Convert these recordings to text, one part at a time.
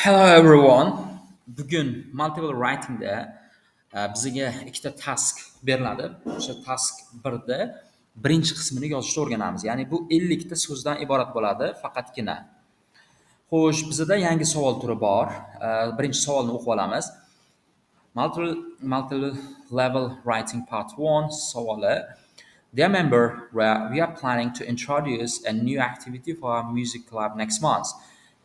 Hello everyone. Bugun multiple writingda bizga ikkita task beriladi. O'sha task 1da birinchi qismini yozishni o'rganamiz. Ya'ni bu 50 ta so'zdan iborat bo'ladi, faqatgina. Xo'sh, bizda yangi savol turi bor. Birinchi savolni o'qib olamiz. Multiple level writing part 1 savoli. Dear member, we are planning to introduce a new activity for our music club next month.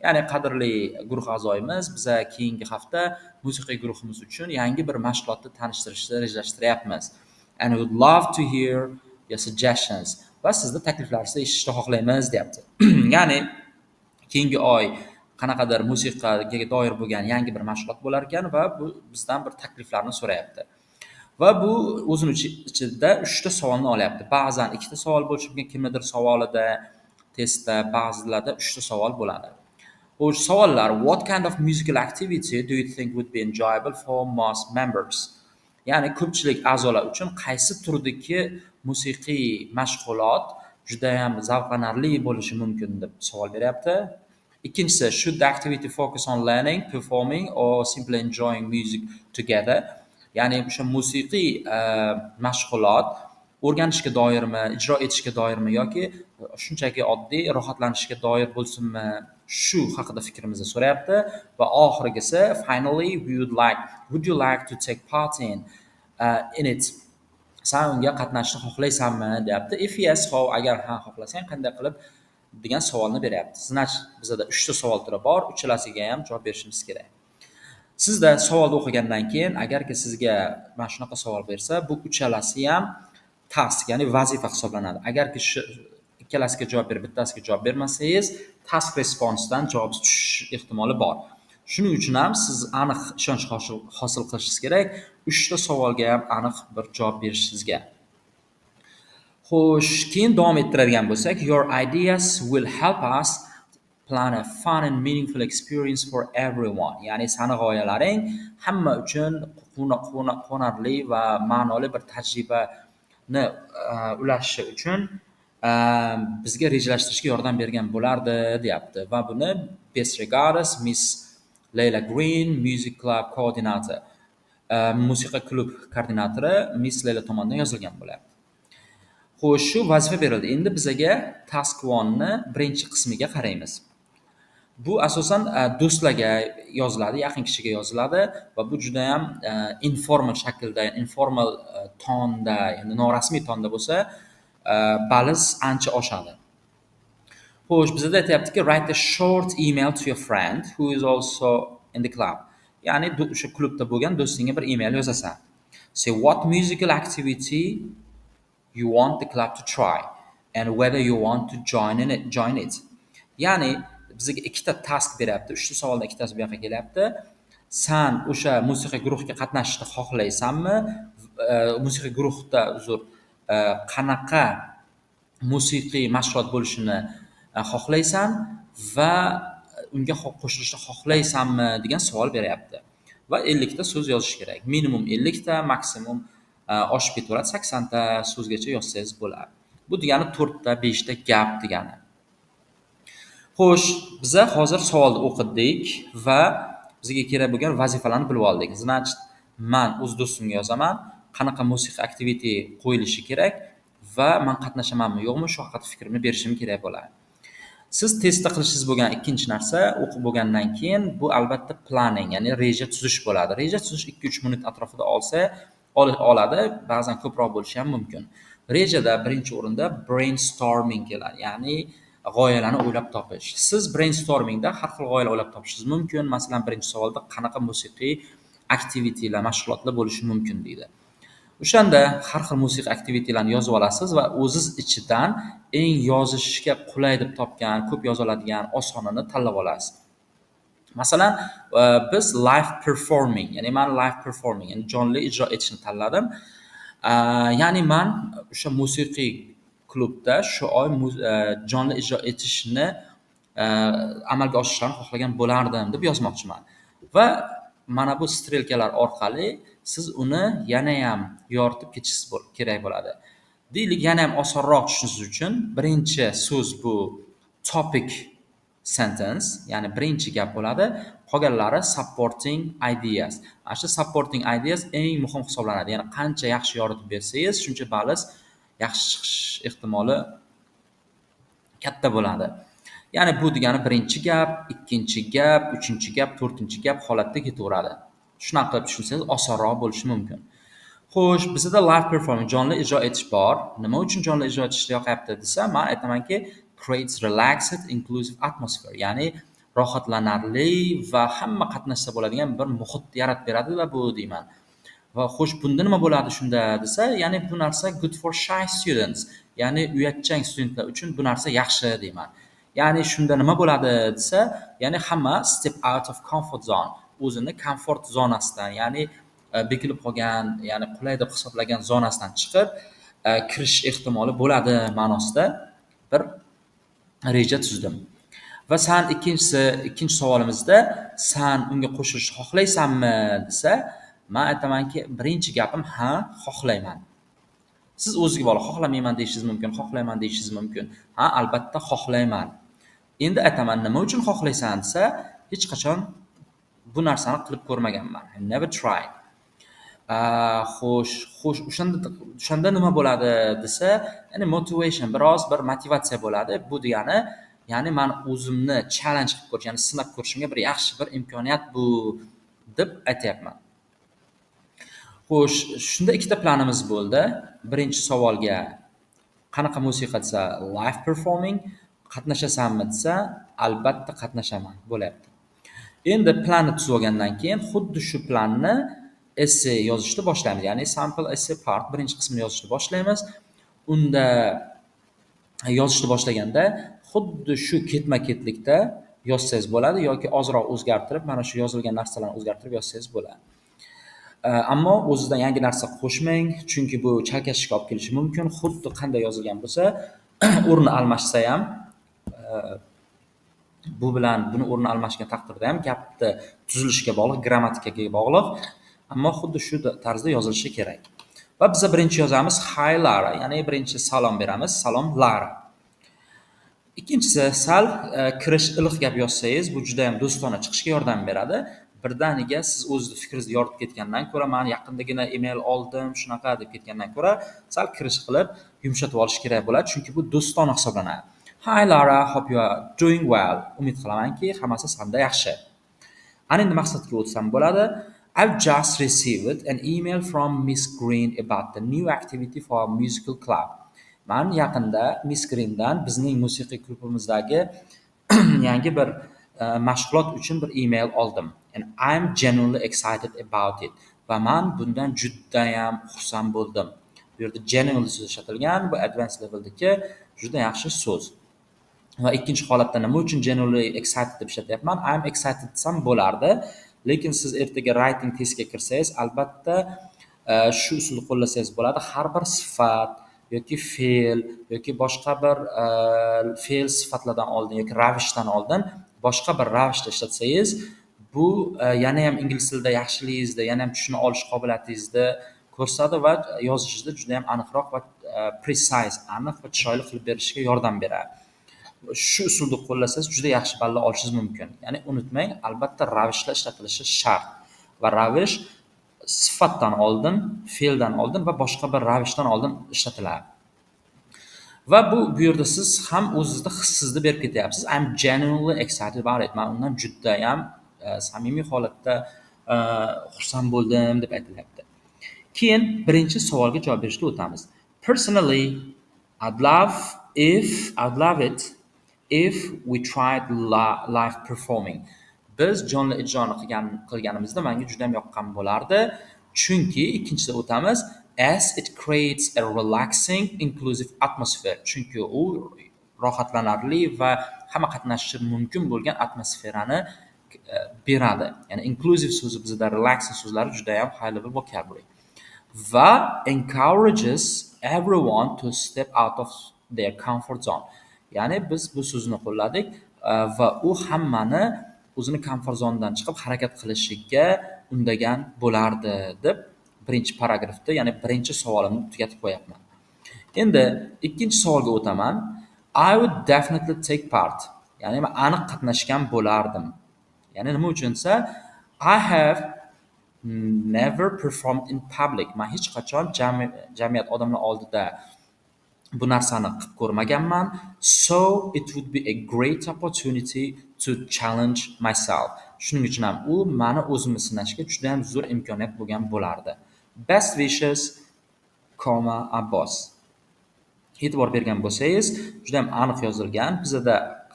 Ya'ni qadrli guruh a'zoyimiz, biz keyingi hafta musiqiy guruhimiz uchun yangi bir mashg'ulotni tanishtirishni rejalashtiryapmiz. And we would love to hear your suggestions. Va sizni takliflaringizni eshitishni xohlaymiz, deyapti. Ya'ni keyingi oy qanaqadir musiqaga doir bo'lgan yangi bir mashg'ulot bo'lar ekan va bu bizdan bir takliflarni so'rayapti. Va bu o'zini ichida 3 ta savolni olyapti. Ba'zan 2 ta savol bo'lishi mumkin, kimnidir savolida, testda, ba'zilarda 3 ta savol bo'ladi. Xo'sh, savollar: What kind of musical activity do you think would be enjoyable for most members? Ya'ni ko'pchilik a'zolar uchun qaysi turdagi musiqiy mashg'ulot juda ham zavqlanarli bo'lishi mumkin deb savol beryapti. Ikkinchisi, should the activity focus on learning, performing or simply enjoying music together? Ya'ni o'sha musiqiy mashg'ulot o'rganishga doirmi, ijro etishga doirmi yoki shunchaki oddiy rohatlanishga doir bo'lsinmi? Shu haqida fikrimizni so'rayapti va oxirgisi finally would you like to take part in it? Sen unga qatnashishni xohlaysanmi, deyapti. If yes, how, agar ha xohlasang qanday qilib degan savolni beryapti. Значит, bizda 3 ta savol turi bor, uchalasiga ham javob berishimiz kerak. Sizda savolni o'qigandan keyin agarki sizga mana shunaqa savol bersa, bu uchalasi ham task, ya'ni vazifa hisoblanadi. Agarki shu ikkalasiga javob berib, bittasiga javob bermasangiz, task responsedan javob tushish ehtimoli bor. Shuning uchun ham siz aniq ishonch hosil qilishingiz kerak. 3 ta savolga ham aniq bir javob berishingizga. Xo'sh, keyin davom ettiradigan bo'lsak, your ideas will help us plan a fun and meaningful experience for everyone. Ya'ni sani g'oyalaring hamma uchun quvonarli va ma'noli bir tajribani ulashishi uchun bizga rejalashtirishga yordam bergan bo'lardi, deyapti. Va buni best regards Miss Layla Green, Music Club Coordinator, musiqa klub koordinatori Miss Layla tomonidan yozilgan bo'lyapti. Xo'sh, shu vazifa berildi. Endi bizga task 1 ni birinchi qismiga qaraymiz. Bu asosan do'stlarga yoziladi, yaqin kishiga yoziladi va bu juda ham informal shaklda, informal tonda, ya'ni norasmiy tonda bo'lsa, baliz ancha oshadi. Xo'sh, bizda aytayaptiki, write a short email to your friend who is also in the club. Ya'ni o'sha klubda bo'lgan do'stingga bir email yozasan. Say what musical activity you want the club to try and whether you want to join it. Ya'ni bizga ikkita task beryapti. 3 ta savoldan ikkitasi bu yoqqa kelyapti. Sen o'sha musiqiy guruhga qatnashishni xohlaysanmi? Musiqiy guruhda qanaqa musiqiy mashg'ulot bo'lishini xohlaysan va unga qo'shilishni xohlaysanmi degan savol beryapti. Va 50 ta so'z yozish kerak. Minimum 50 ta, maksimum oshib ketaveradi, 80 ta so'zgacha yozsangiz bo'ladi. Bu degani 4 ta, 5 ta gap degani. Xo'sh, biz hozir savolni o'qidik va bizga kerak bo'lgan vazifalarni bilib oldik. Значит, men o'z do'stimga yozaman, qanaqa musiqiy activity qo'yilishi kerak va men qatnashamanmi yo'qmi, shu haqida fikrimni berishim kerak bo'ladi. Siz testda qilishingiz bo'lgan ikkinchi narsa, o'qib bo'lgandan keyin bu albatta planning, ya'ni reja tuzish bo'ladi. Reja tuzish 2-3 minut atrofida oladi, ba'zan ko'proq bo'lishi ham mumkin. Rejada birinchi o'rinda brainstorming keladi, ya'ni g'oyalarni o'ylab topish. Siz brainstormingda har xil g'oyalar o'ylab topishingiz mumkin. Masalan, birinchi savolda qanaqa musiqiy aktivitiyalar, mashg'ulotlar bo'lishi mumkin deydi. O'shanda har xil musiqiy aktivitiyalarni yozib olasiz va o'zingiz ichidan eng yozishga qulay deb topgan, ko'p yoza oladigan, osonini tanlab olasiz. Masalan, biz live performing, ya'ni men live performing, ya'ni jonli ijro etishni tanladim. Ya'ni men o'sha musiqiy klubda shu oy jonli ijro etishni amalga oshirishni xohlagan bo'lardim deb yozmoqchiman. Va mana bu strelkalar orqali siz uni yana ham yoritib ketishingiz kerak bo'ladi. Deylik, yana ham osonroq tushunishingiz uchun birinchi so'z bu topic sentence, ya'ni birinchi gap bo'ladi, qolganlari supporting ideas. Ana shu supporting ideas eng muhim hisoblanadi. Ya'ni qancha yaxshi yoritib bersangiz, shuncha balls yaxshi chiqish ehtimoli katta bo'ladi. Ya'ni bu degani birinchi gap, ikkinchi gap, uchinchi gap, to'rtinchi gap holatda ketaveradi. Shunaqa qilib tushunsangiz osonroq bo'lishi mumkin. Xo'sh, bizda live performance, jonli ijro etish bor. Nima uchun jonli ijro etish yoqyapti desa, men aytamanki, creates relaxed, inclusive atmosphere, ya'ni rohatlanarli va hamma qatnashsa bo'ladigan bir muhit yaratib beradi-da bu deyman. Va xo'sh, bunda nima bo'ladi shunda desa, ya'ni bu narsa good for shy students, ya'ni uyatchang studentlar uchun bu narsa yaxshi deyman. Ya'ni shunda nima bo'ladi desa, ya'ni hamma step out of comfort zone, o'zini komfort zonasidan, ya'ni bekilib qolgan, ya'ni qulay deb hisoblagan zonasidan chiqib kirish ehtimoli bo'ladi ma'nosida bir reja tuzdim. Va san ikkinchi savolimizda san unga qo'shilishni xohlaysanmi desa, men aytamanki, birinchi gapim ha, xohlayman. Siz o'zingizga bog'liq, xohlamayman deyishingiz mumkin, xohlayman deyishingiz mumkin. Ha, albatta xohlayman. Endi aytaman, nima uchun xohlaysan desa, hech qachon bu narsani qilib ko'rmaganman. I never tried. Xo'sh, o'shanda nima bo'ladi desa, ya'ni motivation, biroz bir motivatsiya bo'ladi. Bu degani, ya'ni men o'zimni challenge qilib ko'rish, ya'ni sinab ko'rishimga bir yaxshi bir imkoniyat bu deb aytayapman. Xo'sh, shunda ikkita planimiz bo'ldi. Birinchi savolga qanaqa musiqa desa, live performing, qatnashasanmi desa, albatta qatnashaman bo'lyapti. Endi planni tuzib olgandan keyin xuddi shu planni essay yozishni boshlaymiz. Ya'ni sample essay part birinchi qismini yozishni boshlaymiz. Unda yozishni boshlaganda xuddi shu ketma-ketlikda yozsangiz bo'ladi yoki ozroq o'zgartirib, mana shu yozilgan narsalarni o'zgartirib yozsangiz bo'ladi. Ammo o'zidan yangi narsa qo'shmang, chunki bu chalkashlikka olib kelishi mumkin. Xuddi qanday yozilgan bo'lsa, o'rni almashsa ham, bu bilan buni o'rni almashgan taqdirda ham gapni tuzilishiga bog'liq, grammatikaga bog'liq, ammo xuddi shu tarzda yozilishi kerak. Va biz birinchi yozamiz hi Lara, ya'ni birinchi salom beramiz, salom Lara. Ikkinchisi sal kirish iliq gap yozsangiz, bu juda ham do'stona chiqishga yordam beradi. Birdaniga siz o'zingizni fikringizni yoritib ketgandan ko'ra, men yaqindagina email oldim, shunaqa deb ketgandan ko'ra, sal kirish qilib yumshatib olish kerak bo'ladi, chunki bu do'stona hisoblanadi. Hi Lara, hope you are doing well. Umid qilamanki, hammasi sanda yaxshi. Ana endi maqsadga o'tsam bo'ladi. I've just received an email from Miss Green about the new activity for our musical club. Men yaqinda Miss Greendan bizning musiqiy klubimizdagi yangi bir mashg'ulot uchun bir email oldim. And I'm genuinely excited about it. Va men bundan juda ham xursand bo'ldim. Bu yerda genuinely so'zi ishlatilgan, bu advanced leveldagi juda yaxshi so'z. Va ikkinchi holatda nima uchun genuinely excited deb ishlatyapman? I'm excited desam bo'lardi, lekin siz ertaga writing testga kirsangiz, albatta shu usulni qo'llasangiz bo'ladi. Har bir sifat yoki fe'l yoki boshqa bir fe'l sifatlardan oldin yoki ravishdan oldin boshqa bir ravishda ishlatsangiz, bu yana ham ingliz tilida yaxshiligingizni, yana ham tushuna olish qobiliyatingizni ko'rsatadi va yozishingizda juda ham aniqroq va precise, aniq va chiroyli qilib berishga yordam beradi. Shu usulni qo'llasangiz juda yaxshi ballar olishingiz mumkin. Ya'ni unutmang, albatta ravishlar ishlatilishi shart. Va ravish sifatdan oldin, fe'ldan oldin va boshqa bir ravishdan oldin ishlatiladi. Va bu yerda siz ham o'zingizda hissizni berib ketyapsiz. I'm genuinely excited about it. Men undan juda ham samimiy holatda xursand bo'ldim deb aytilyapti. Keyin birinchi savolga javob berishga o'tamiz. Personally, I'd love it if we tried live performing. Biz jonli ijroni qilganimizda menga juda ham yoqqan bo'lardi. Chunki ikkinchisida o'tamiz, as it creates a relaxing, inclusive atmosphere. Chunki u rohatlanarli va hamma qatnashishi mumkin bo'lgan atmosferani beradi. Ya'ni inclusive so'zi bizda relaxing so'zlari juda ham high level vocabulary. Va encourages everyone to step out of their comfort zone. Ya'ni biz bu so'zni qo'lladik va u hammani o'zini komfort zonadan chiqib harakat qilishiga undagan bo'lardi deb birinchi paragrafda, ya'ni birinchi savolimni tugatib qo'yapman. Endi ikkinchi savolga o'taman. I would definitely take part. ya'ni men aniq qatnashgan bo'lardim. Ya'ni nima uchun desa, I have never performed in public. Men hech qachon jamiyat odamlar oldida bu narsani qilib ko'rmaganman. So it would be a great opportunity to challenge myself. Shuning uchun ham u meni o'zimni sinashga juda ham zo'r imkoniyat bo'lgan bo'lardi. Best wishes, Abbos. E'tibor bergan bo'lsangiz, juda ham aniq yozilgan. Bizda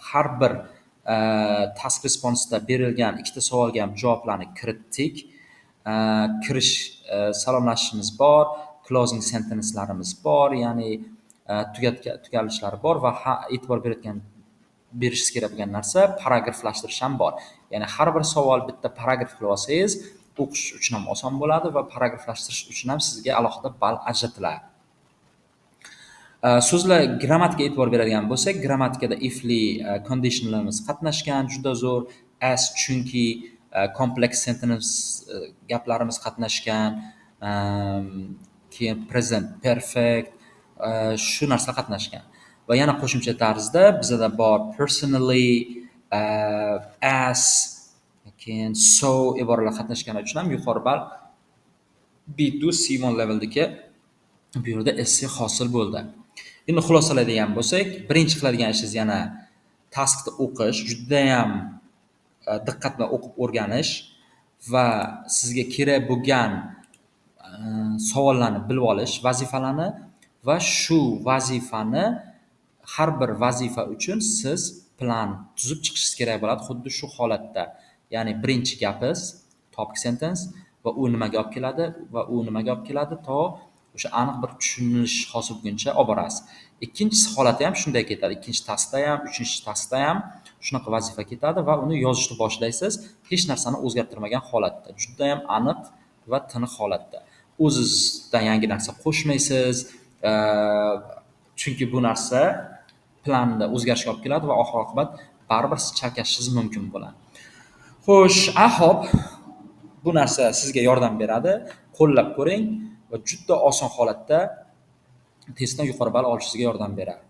har bir task responsda berilgan ikkita savolga ham javoblarni kiritdik. Kirish salomlashishimiz bor, closing sentencelarimiz bor, ya'ni tugalishlari bor va e'tibor berishingiz kerak bo'lgan narsa paragraflashtirish ham bor. Ya'ni har bir savol bitta paragraf qilib olsangiz, o'qish uchun ham oson bo'ladi va paragraflashtirish uchun ham sizga alohida ball ajratiladi. So'zlar grammatikaga e'tibor beradigan bo'lsak, grammatikada if'li conditionlarimiz qatnashgan, juda zo'r. As, chunki, complex sentence gaplarimiz qatnashgan. Keyin present perfect shu narsa qatnashgan. Va yana qo'shimcha tarzda bizda bor personally, as, keyin so iboralar qatnashgani uchun ham yuqori ball B2 C1 leveldagi bu yerda essay hosil bo'ldi. Endi xulosalaydigan bo'lsak, birinchi qiladigan ishingiz yana taskni o'qish, juda ham diqqat bilan o'qib o'rganish va sizga kerak bo'lgan savollarni bilib olish, vazifalarni va shu vazifani har bir vazifa uchun siz plan tuzib chiqishingiz kerak bo'ladi, xuddi shu holatda. Ya'ni birinchi gapingiz topic sentence va u nimaga olib keladi va u nimaga olib keladi to o'sha aniq bir tushunish hosil bo'lguncha olib borasiz. Ikkinchi holati ham shunday ketadi. Ikkinchi taskda ham, uchinchi taskda ham shunaqa vazifa ketadi va uni yozishni boshlaysiz, hech narsani o'zgartirmagan holatda, juda ham aniq va tiniq holatda. O'zingizdan yangi narsa qo'shmaysiz, chunki bu narsa planda o'zgarishga olib keladi va oxir-oqibat baribir siz chalkashishingiz mumkin bo'ladi. Xo'sh, hop, bu narsa sizga yordam beradi. Qo'llab ko'ring va juda oson holatda testdan yuqori ball olishingizga yordam beradi.